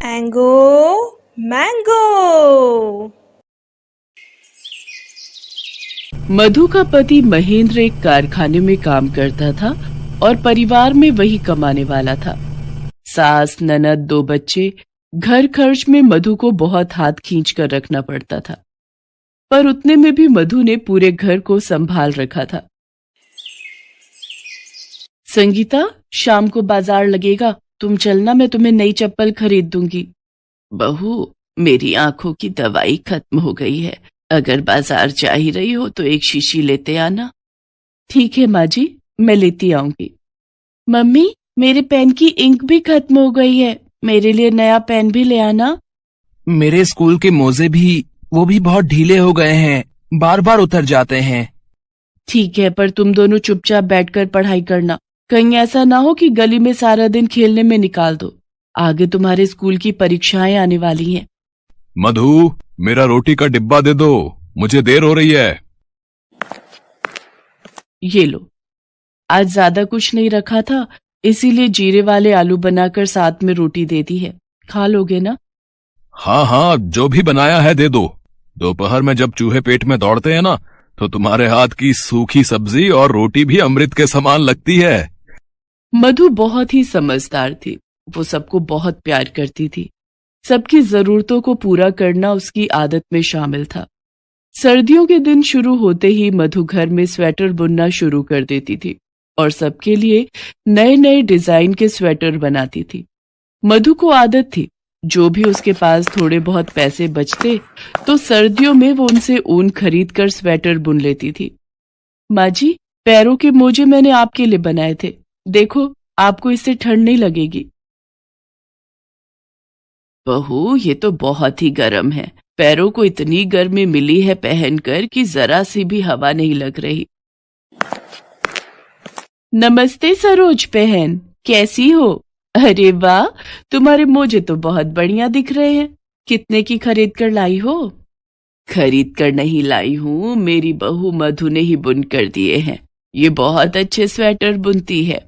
Mango mango. मधु का पति महेंद्र एक कारखाने में काम करता था और परिवार में वही कमाने वाला था। सास, ननद, 2 बच्चे, घर खर्च में मधु को बहुत हाथ खींच कर रखना पड़ता था, पर उतने में भी मधु ने पूरे घर को संभाल रखा था। संगीता, शाम को बाजार लगेगा, तुम चलना, मैं तुम्हें नई चप्पल खरीद दूंगी। बहू, मेरी आंखों की दवाई खत्म हो गई है, अगर बाजार जा ही रही हो तो एक शीशी लेते आना। ठीक है माँ जी, मैं लेती आऊंगी। मम्मी, मेरे पेन की इंक भी खत्म हो गई है, मेरे लिए नया पेन भी ले आना। मेरे स्कूल के मोजे भी बहुत ढीले हो गए हैं, बार बार उतर जाते हैं। ठीक है, पर तुम दोनों चुपचाप बैठकर पढ़ाई करना, कहीं ऐसा ना हो कि गली में सारा दिन खेलने में निकाल दो। आगे तुम्हारे स्कूल की परीक्षाएं आने वाली हैं। मधु, मेरा रोटी का डिब्बा दे दो, मुझे देर हो रही है। ये लो, आज ज्यादा कुछ नहीं रखा था, इसीलिए जीरे वाले आलू बनाकर साथ में रोटी दे दी है, खा लोगे ना? हाँ हाँ, जो भी बनाया है दे दो। दोपहर में जब चूहे पेट में दौड़ते हैं ना, तो तुम्हारे हाथ की सूखी सब्जी और रोटी भी अमृत के समान लगती है। मधु बहुत ही समझदार थी, वो सबको बहुत प्यार करती थी। सबकी जरूरतों को पूरा करना उसकी आदत में शामिल था। सर्दियों के दिन शुरू होते ही मधु घर में स्वेटर बुनना शुरू कर देती थी और सबके लिए नए नए डिजाइन के स्वेटर बनाती थी। मधु को आदत थी, जो भी उसके पास थोड़े बहुत पैसे बचते तो सर्दियों में वो उनसे ऊन खरीद कर स्वेटर बुन लेती थी। माँ जी, पैरों के मोजे मैंने आपके लिए बनाए थे, देखो आपको इससे ठंड नहीं लगेगी। बहू, ये तो बहुत ही गर्म है, पैरों को इतनी गर्मी मिली है पहनकर कि जरा सी भी हवा नहीं लग रही। नमस्ते सरोज बहन, कैसी हो? अरे वाह, तुम्हारे मोजे तो बहुत बढ़िया दिख रहे हैं, कितने की खरीद कर लाई हो? खरीद कर नहीं लाई हूँ, मेरी बहू मधु ने ही बुन कर दिए हैं, ये बहुत अच्छे स्वेटर बुनती है।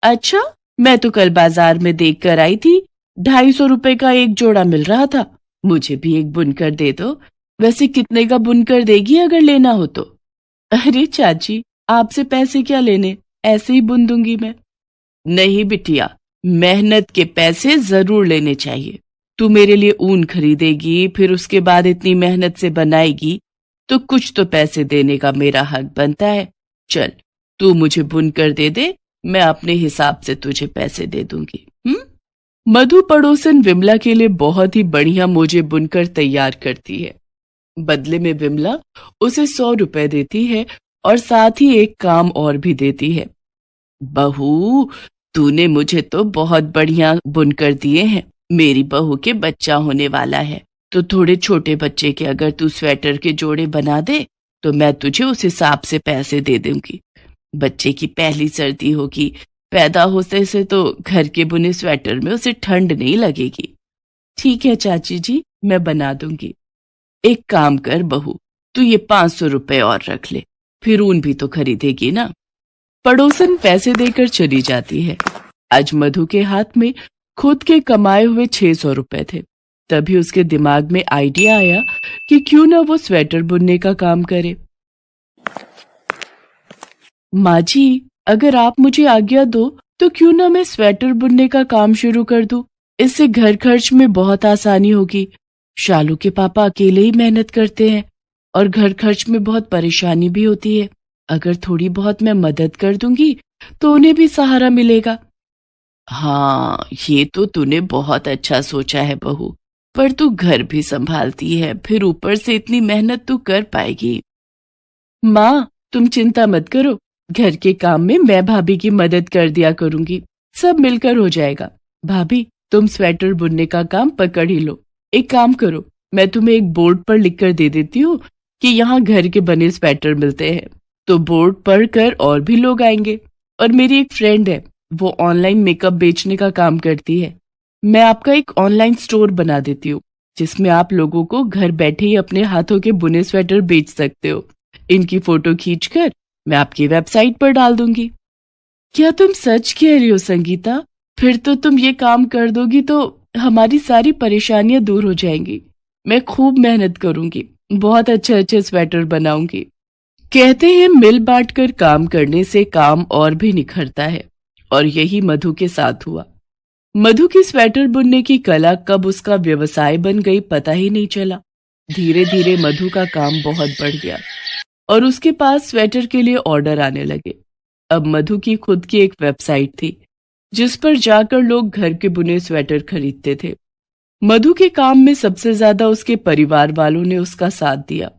अच्छा, मैं तो कल बाजार में देख कर आई थी, 250 रुपए का एक जोड़ा मिल रहा था, मुझे भी एक बुनकर दे दो। वैसे कितने का बुनकर देगी अगर लेना हो तो? अरे चाची, आपसे पैसे क्या लेने, ऐसे ही बुन दूंगी मैं। नहीं बिटिया, मेहनत के पैसे जरूर लेने चाहिए। तू मेरे लिए ऊन खरीदेगी, फिर उसके बाद इतनी मेहनत से बनाएगी, तो कुछ तो पैसे देने का मेरा हक बनता है। चल, तू मुझे बुनकर दे दे, मैं अपने हिसाब से तुझे पैसे दे दूंगी। मधु पड़ोसन विमला के लिए बहुत ही बढ़िया मोजे बुनकर तैयार करती है। बदले में विमला उसे 100 रुपए देती है और साथ ही एक काम और भी देती है। बहू, तूने मुझे तो बहुत बढ़िया बुनकर दिए हैं, मेरी बहू के बच्चा होने वाला है, तो थोड़े छोटे बच्चे के अगर तू स्वेटर के जोड़े बना दे तो मैं तुझे उस हिसाब से पैसे दे दूंगी। बच्चे की पहली सर्दी होगी, पैदा होते से तो घर के बुने स्वेटर में उसे ठंड नहीं लगेगी। ठीक है चाची जी, मैं बना दूंगी। एक काम कर बहू, तू ये 500 रुपए और रख ले, फिर ऊन भी तो खरीदेगी ना। पड़ोसन पैसे देकर चली जाती है। आज मधु के हाथ में खुद के कमाए हुए 600 रुपए थे। तभी उसके दिमाग में आइडिया आया कि क्यों ना वो स्वेटर बुनने का काम करे। माँ जी, अगर आप मुझे आज्ञा दो तो क्यों ना मैं स्वेटर बुनने का काम शुरू कर दूं, इससे घर खर्च में बहुत आसानी होगी। शालू के पापा अकेले ही मेहनत करते हैं और घर खर्च में बहुत परेशानी भी होती है, अगर थोड़ी बहुत मैं मदद कर दूंगी तो उन्हें भी सहारा मिलेगा। हाँ, ये तो तूने बहुत अच्छा सोचा है बहू, पर तू घर भी संभालती है, फिर ऊपर से इतनी मेहनत तू कर पाएगी? माँ, तुम चिंता मत करो, घर के काम में मैं भाभी की मदद कर दिया करूंगी, सब मिलकर हो जाएगा। भाभी, तुम स्वेटर बुनने का काम पकड़ ही लो। एक काम करो, मैं तुम्हें एक बोर्ड पर लिखकर दे देती हूँ कि यहाँ घर के बने स्वेटर मिलते हैं, तो बोर्ड पढ़कर और भी लोग आएंगे। और मेरी एक फ्रेंड है, वो ऑनलाइन मेकअप बेचने का काम करती है, मैं आपका एक ऑनलाइन स्टोर बना देती हूँ, जिसमें आप लोगों को घर बैठे ही अपने हाथों के बुने स्वेटर बेच सकते हो। इनकी फोटो खींचकर मैं आपकी वेबसाइट पर डाल दूंगी। क्या तुम सच कह रही हो संगीता? फिर तो तुम ये काम कर दोगी तो हमारी सारी परेशानियां दूर हो जाएंगी। मैं खूब मेहनत करूंगी, बहुत अच्छे अच्छे स्वेटर बनाऊंगी। कहते हैं मिल बांट कर काम करने से काम और भी निखरता है, और यही मधु के साथ हुआ। मधु की स्वेटर बुनने की कला कब उसका व्यवसाय बन गई पता ही नहीं चला। धीरे धीरे मधु का काम बहुत बढ़ गया और उसके पास स्वेटर के लिए ऑर्डर आने लगे। अब मधु की खुद की एक वेबसाइट थी जिस पर जाकर लोग घर के बुने स्वेटर खरीदते थे। मधु के काम में सबसे ज्यादा उसके परिवार वालों ने उसका साथ दिया।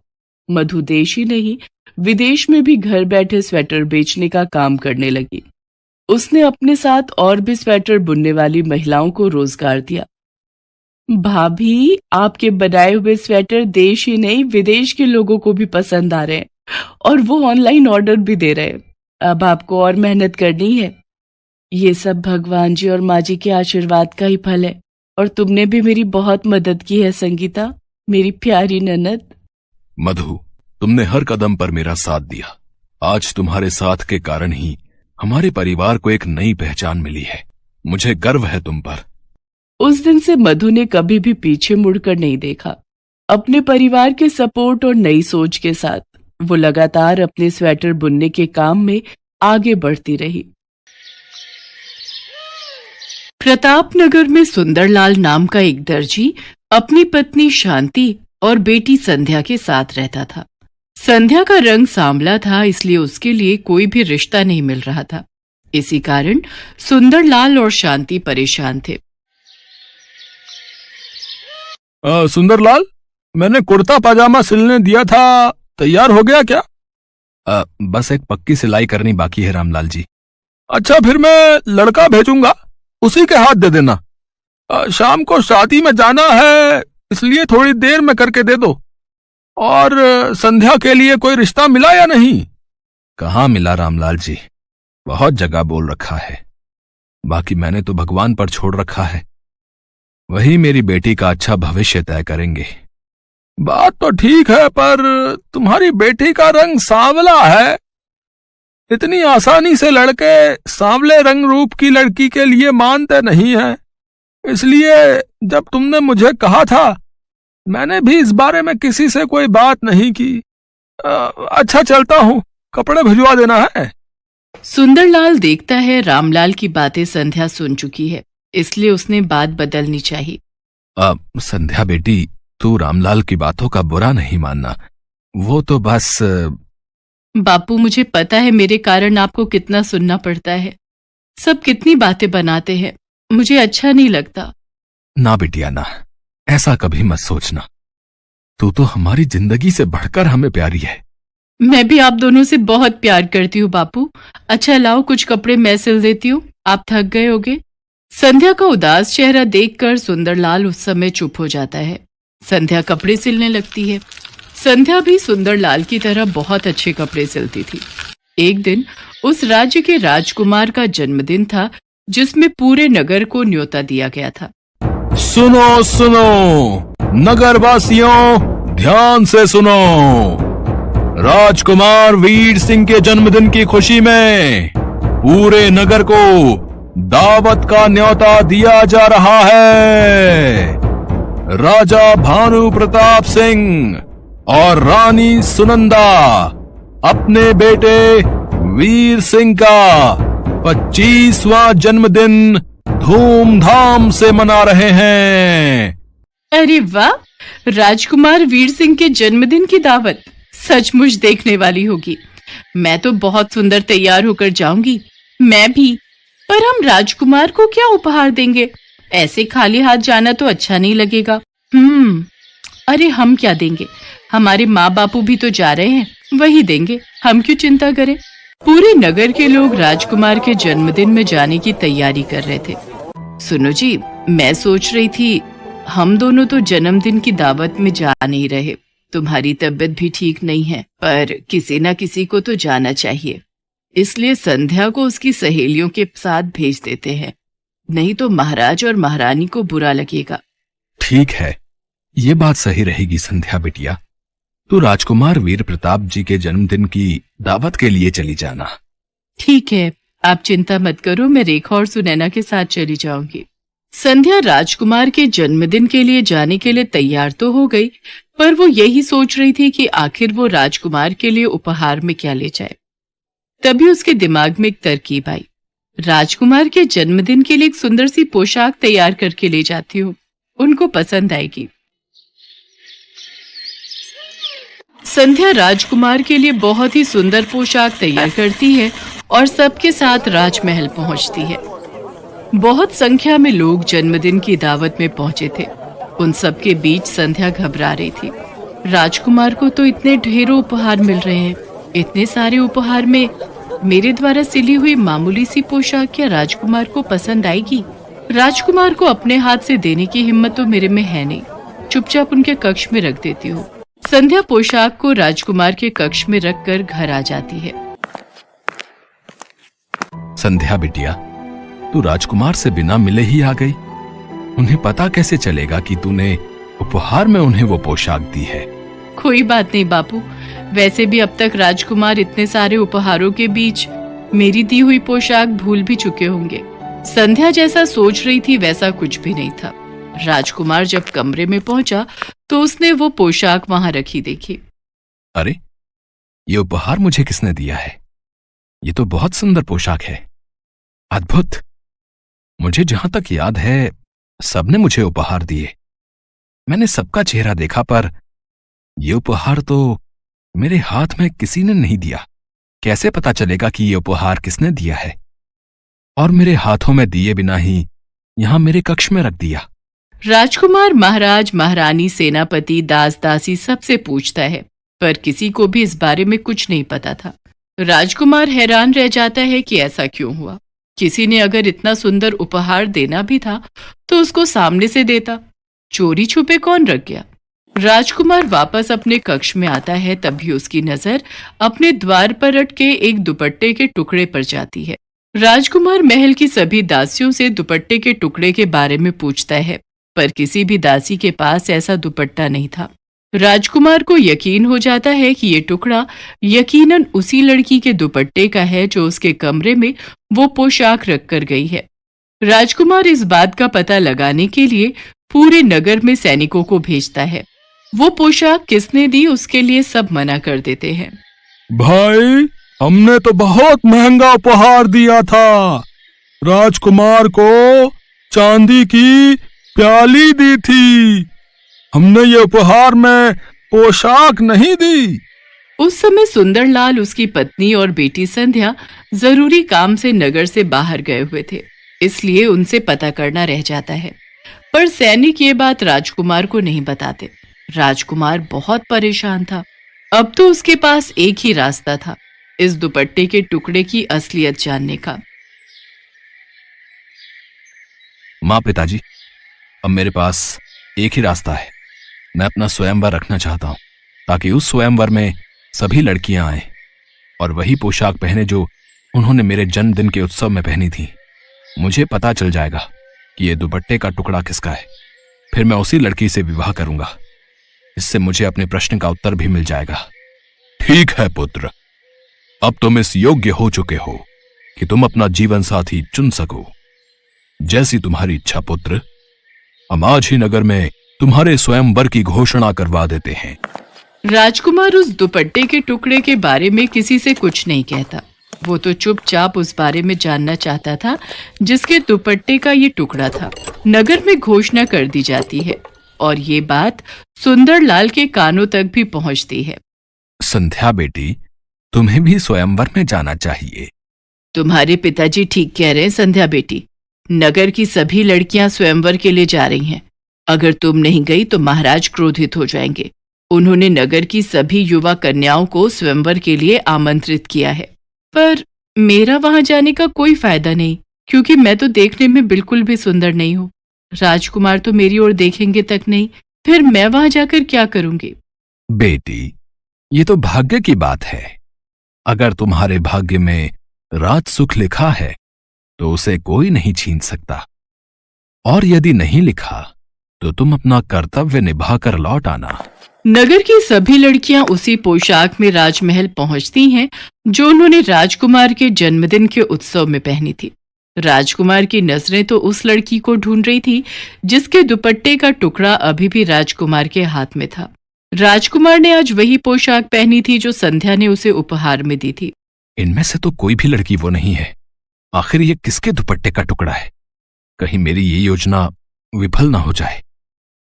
मधु देश ही नहीं, विदेश में भी घर बैठे स्वेटर बेचने का काम करने लगी। उसने अपने साथ और भी स्वेटर बुनने वाली महिलाओं को रोजगार दिया। भाभी, आपके बनाए हुए स्वेटर देश ही नहीं विदेश के लोगों को भी पसंद आ रहे हैं और वो ऑनलाइन ऑर्डर भी दे रहे हैं। अब आपको और मेहनत करनी है। ये सब भगवान जी और माँ जी के आशीर्वाद का ही फल है, और तुमने भी मेरी बहुत मदद की है संगीता, मेरी प्यारी ननद। मधु, तुमने हर कदम पर मेरा साथ दिया। आज तुम्हारे साथ के कारण ही हमारे परिवार को एक नई पहचान मिली है। मुझे गर्व है तुम पर। उस दिन से मधु ने कभी भी पीछे मुड़कर नहीं देखा। अपने परिवार के सपोर्ट और नई सोच के साथ वो लगातार अपने स्वेटर बुनने के काम में आगे बढ़ती रही। प्रतापनगर में सुंदरलाल नाम का एक दर्जी अपनी पत्नी शांति और बेटी संध्या के साथ रहता था। संध्या का रंग सांवला था, इसलिए उसके लिए कोई भी रिश्ता नहीं मिल रहा था। इसी कारण सुंदरलाल और शांति परेशान थे। सुंदरलाल, मैंने कुर्ता पाजामा सिलने दिया था, तैयार हो गया क्या? बस एक पक्की सिलाई करनी बाकी है रामलाल जी। अच्छा, फिर मैं लड़का भेजूंगा, उसी के हाथ दे देना। शाम को शादी में जाना है, इसलिए थोड़ी देर में करके दे दो। और संध्या के लिए कोई रिश्ता मिला या नहीं? कहाँ मिला रामलाल जी, बहुत जगह बोल रखा है। बाकी मैंने तो भगवान पर छोड़ रखा है, वही मेरी बेटी का अच्छा भविष्य तय करेंगे। बात तो ठीक है, पर तुम्हारी बेटी का रंग सांवला है। इतनी आसानी से लड़के सांवले रंग रूप की लड़की के लिए मानते नहीं हैं। इसलिए जब तुमने मुझे कहा था, मैंने भी इस बारे में किसी से कोई बात नहीं की। अच्छा, चलता हूँ, कपड़े भिजवा देना है। सुंदरलाल देखता है रामलाल की बातें संध्या सुन चुकी है, इसलिए उसने बात बदलनी चाहिए। संध्या बेटी, तू रामलाल की बातों का बुरा नहीं मानना, वो तो बस। बापू, मुझे पता है मेरे कारण आपको कितना सुनना पड़ता है। सब कितनी बातें बनाते हैं, मुझे अच्छा नहीं लगता। ना बिटिया ना, ऐसा कभी मत सोचना। तू तो हमारी जिंदगी से बढ़कर हमें प्यारी है। मैं भी आप दोनों से बहुत प्यार करती हूँ बापू। अच्छा लाओ, कुछ कपड़े मैं सिल देती हूँ, आप थक गए होगे। संध्या का उदास चेहरा देखकर सुंदरलाल उस समय चुप हो जाता है। संध्या कपड़े सिलने लगती है। संध्या भी सुंदरलाल की तरह बहुत अच्छे कपड़े सिलती थी। एक दिन उस राज्य के राजकुमार का जन्मदिन था, जिसमें पूरे नगर को न्योता दिया गया था। सुनो सुनो नगरवासियों, ध्यान से सुनो। राजकुमार वीर सिंह के जन्मदिन की खुशी में पूरे नगर को दावत का न्योता दिया जा रहा है। राजा भानु प्रताप सिंह और रानी सुनंदा अपने बेटे वीर सिंह का 25वां जन्मदिन धूमधाम से मना रहे हैं। अरे वाह, राजकुमार वीर सिंह के जन्मदिन की दावत सचमुच देखने वाली होगी। मैं तो बहुत सुंदर तैयार होकर जाऊंगी। मैं भी। पर हम राजकुमार को क्या उपहार देंगे? ऐसे खाली हाथ जाना तो अच्छा नहीं लगेगा। अरे हम क्या देंगे? हमारे माँ बापू भी तो जा रहे हैं, वही देंगे। हम क्यों चिंता करें? पूरे नगर के लोग राजकुमार के जन्मदिन में जाने की तैयारी कर रहे थे। सुनो जी, मैं सोच रही थी हम दोनों तो जन्मदिन की दावत में जा नहीं रहे। तुम्हारी तबीयत भी ठीक नहीं है, पर किसी ना किसी को तो जाना चाहिए। इसलिए संध्या को उसकी सहेलियों के साथ भेज देते हैं, नहीं तो महाराज और महारानी को बुरा लगेगा। ठीक है, ये बात सही रहेगी संध्या बिटिया। तू राजकुमार वीर प्रताप जी के जन्मदिन की दावत के लिए चली जाना। ठीक है, आप चिंता मत करो, मैं रेखा और सुनैना के साथ चली जाऊंगी। संध्या राजकुमार के जन्मदिन के लिए जाने के लिए तैयार तो हो गई, पर वो यही सोच रही थी कि आखिर वो राजकुमार के लिए उपहार में क्या ले जाए। तभी उसके दिमाग में एक तरकीब आई। राजकुमार के जन्मदिन के लिए एक सुंदर सी पोशाक तैयार करके ले जाती हूँ, उनको पसंद आएगी। संध्या राजकुमार के लिए बहुत ही सुंदर पोशाक तैयार करती है और सबके साथ राजमहल पहुंचती है। बहुत संख्या में लोग जन्मदिन की दावत में पहुंचे थे। उन सबके बीच संध्या घबरा रही थी। राजकुमार को तो इतने ढेरों उपहार मिल रहे हैं, इतने सारे उपहार में मेरे द्वारा सिली हुई मामूली सी पोशाक क्या राजकुमार को पसंद आएगी? राजकुमार को अपने हाथ से देने की हिम्मत तो मेरे में है नहीं। चुपचाप उनके कक्ष में रख देती हूँ। संध्या पोशाक को राजकुमार के कक्ष में रखकर घर आ जाती है। संध्या बिटिया, तू राजकुमार से बिना मिले ही आ गई। उन्हें पता कैसे चलेगा कि तूने उपहार में उन्हें वो पोशाक दी है? कोई बात नहीं बापू, वैसे भी अब तक राजकुमार इतने सारे उपहारों के बीच मेरी दी हुई पोशाक भूल भी चुके होंगे। संध्या जैसा सोच रही थी वैसा कुछ भी नहीं था। राजकुमार जब कमरे में पहुंचा तो उसने वो पोशाक वहां रखी देखी। अरे, ये उपहार मुझे किसने दिया है? ये तो बहुत सुंदर पोशाक है, अद्भुत। मुझे जहां तक याद है सबने मुझे उपहार दिए। मैंने सबका चेहरा देखा, पर ये उपहार तो मेरे हाथ में किसी ने नहीं दिया। कैसे पता चलेगा कि ये उपहार किसने दिया है? और मेरे हाथों में दिए बिना ही यहां मेरे कक्ष में रख दिया। राजकुमार महाराज, महारानी, सेनापति, दास दासी सबसे पूछता है, पर किसी को भी इस बारे में कुछ नहीं पता था। राजकुमार हैरान रह जाता है कि ऐसा क्यों हुआ। किसी ने अगर इतना सुंदर उपहार देना भी था तो उसको सामने से देता, चोरी छुपे कौन रख गया? राजकुमार वापस अपने कक्ष में आता है, तभी उसकी नजर अपने द्वार पर अटके एक दुपट्टे के टुकड़े पर जाती है। राजकुमार महल की सभी दासियों से दुपट्टे के टुकड़े के बारे में पूछता है, पर किसी भी दासी के पास ऐसा दुपट्टा नहीं था। राजकुमार को यकीन हो जाता है कि ये टुकड़ा यकीनन उसी लड़की के दुपट्टे का है जो उसके कमरे में वो पोशाक रख कर गई है। राजकुमार इस बात का पता लगाने के लिए पूरे नगर में सैनिकों को भेजता है। वो पोशाक किसने दी उसके लिए सब मना कर देते हैं। भाई, हमने तो बहुत महंगा उपहार दिया था। राजकुमार को चांदी की प्याली दी थी। हमने ये उपहार में पोशाक नहीं दी। उस समय सुंदरलाल, उसकी पत्नी और बेटी संध्या जरूरी काम से नगर से बाहर गए हुए थे, इसलिए उनसे पता करना रह जाता है। पर सैनिक ये बात राजकुमार को नहीं बताते। राजकुमार बहुत परेशान था। अब तो उसके पास एक ही रास्ता था, इस दुपट्टे के टुकड़े की असलियत जानने का। माँ, पिताजी, अब मेरे पास एक ही रास्ता है। मैं अपना स्वयंवर रखना चाहता हूं, ताकि उस स्वयंवर में सभी लड़कियां आए और वही पोशाक पहने जो उन्होंने मेरे जन्मदिन के उत्सव में पहनी थी। मुझे पता चल जाएगा कि ये दुपट्टे का टुकड़ा किसका है। फिर मैं उसी लड़की से विवाह करूंगा। इससे मुझे अपने प्रश्न का उत्तर भी मिल जाएगा। ठीक है पुत्र, अब तुम इस योग्य हो चुके हो कि तुम अपना जीवन साथी चुन सको। जैसी तुम्हारी इच्छा पुत्र। हम आज ही नगर में तुम्हारे स्वयंवर की घोषणा करवा देते हैं। राजकुमार उस दुपट्टे के टुकड़े के बारे में किसी से कुछ नहीं कहता। वो तो चुपचाप उस बारे में जानना चाहता था जिसके दुपट्टे का ये टुकड़ा था। नगर में घोषणा कर दी जाती है और ये बात सुंदरलाल के कानों तक भी पहुंचती है। संध्या बेटी, तुम्हें भी स्वयंवर में जाना चाहिए। तुम्हारे पिताजी ठीक कह रहे हैं संध्या बेटी। नगर की सभी लड़कियां स्वयंवर के लिए जा रही हैं। अगर तुम नहीं गई तो महाराज क्रोधित हो जाएंगे। उन्होंने नगर की सभी युवा कन्याओं को स्वयंवर के लिए आमंत्रित किया है। पर मेरा वहां जाने का कोई फायदा नहीं, क्योंकि मैं तो देखने में बिल्कुल भी सुंदर नहीं हूँ। राजकुमार तो मेरी ओर देखेंगे तक नहीं, फिर मैं वहां जाकर क्या करूंगी? बेटी, ये तो भाग्य की बात है। अगर तुम्हारे भाग्य में राज सुख लिखा है तो उसे कोई नहीं छीन सकता, और यदि नहीं लिखा तो तुम अपना कर्तव्य निभाकर लौट आना। नगर की सभी लड़कियां उसी पोशाक में राजमहल पहुंचती हैं जो उन्होंने राजकुमार के जन्मदिन के उत्सव में पहनी थी। राजकुमार की नजरें तो उस लड़की को ढूंढ रही थी जिसके दुपट्टे का टुकड़ा अभी भी राजकुमार के हाथ में था। राजकुमार ने आज वही पोशाक पहनी थी जो संध्या ने उसे उपहार में दी थी। इनमें से तो कोई भी लड़की वो नहीं है। आखिर ये किसके दुपट्टे का टुकड़ा है? कहीं मेरी ये योजना विफल ना हो जाए।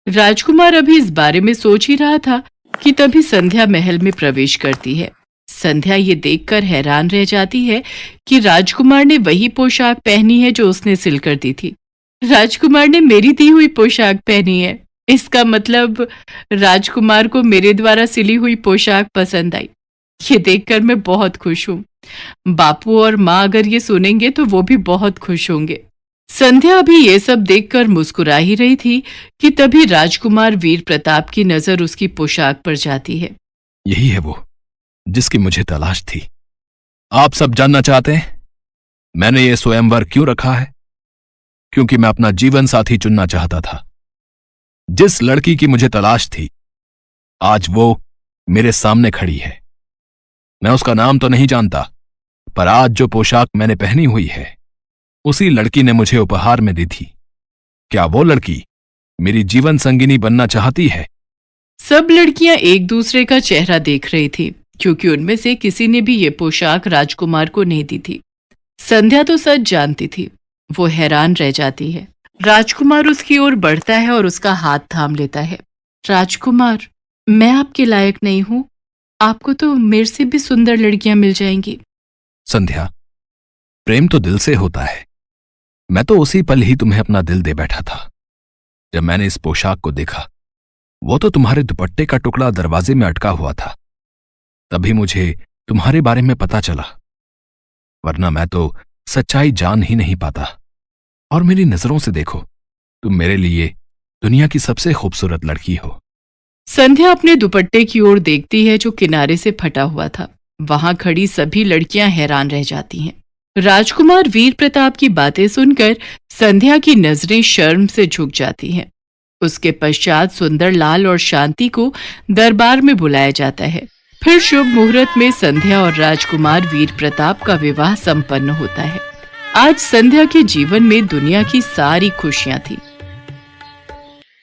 राजकुमार अभी इस बारे में सोच ही रहा था कि तभी संध्या महल में प्रवेश करती है। संध्या ये देखकर हैरान रह जाती है कि राजकुमार ने वही पोशाक पहनी है जो उसने सिलकर दी थी। राजकुमार ने मेरी दी हुई पोशाक पहनी है। इसका मतलब राजकुमार को मेरे द्वारा सिली हुई पोशाक पसंद आई। ये देखकर मैं बहुत खुश हूँ। बापू और माँ अगर ये सुनेंगे तो वो भी बहुत खुश होंगे। संध्या अभी ये सब देखकर मुस्कुरा ही रही थी कि तभी राजकुमार वीर प्रताप की नजर उसकी पोशाक पर जाती है। यही है वो जिसकी मुझे तलाश थी। आप सब जानना चाहते हैं मैंने ये स्वयंवर क्यों रखा है? क्योंकि मैं अपना जीवन साथी चुनना चाहता था। जिस लड़की की मुझे तलाश थी आज वो मेरे सामने खड़ी है। मैं उसका नाम तो नहीं जानता, पर आज जो पोशाक मैंने पहनी हुई है उसी लड़की ने मुझे उपहार में दी थी। क्या वो लड़की मेरी जीवन संगिनी बनना चाहती है? सब लड़कियां एक दूसरे का चेहरा देख रही थी क्योंकि उनमें से किसी ने भी ये पोशाक राजकुमार को नहीं दी थी। संध्या तो सच जानती थी। वो हैरान रह जाती है। राजकुमार उसकी ओर बढ़ता है और उसका हाथ थाम लेता है। राजकुमार, मैं आपके लायक नहीं हूं। आपको तो मेरे से भी सुंदर लड़कियां मिल जाएंगी। संध्या, प्रेम तो दिल से होता है। मैं तो उसी पल ही तुम्हें अपना दिल दे बैठा था। जब मैंने इस पोशाक को देखा वो तो तुम्हारे दुपट्टे का टुकड़ा दरवाजे में अटका हुआ था, तभी मुझे तुम्हारे बारे में पता चला, वरना मैं तो सच्चाई जान ही नहीं पाता। और मेरी नजरों से देखो, तुम मेरे लिए दुनिया की सबसे खूबसूरत लड़की हो। संध्या अपने दुपट्टे की ओर देखती है जो किनारे से फटा हुआ था। वहां खड़ी सभी लड़कियां हैरान रह जाती हैं। राजकुमार वीर प्रताप की बातें सुनकर संध्या की नजरें शर्म से झुक जाती हैं। उसके पश्चात सुंदर लाल और शांति को दरबार में बुलाया जाता है। फिर शुभ मुहूर्त में संध्या और राजकुमार वीर प्रताप का विवाह संपन्न होता है। आज संध्या के जीवन में दुनिया की सारी खुशियां थी।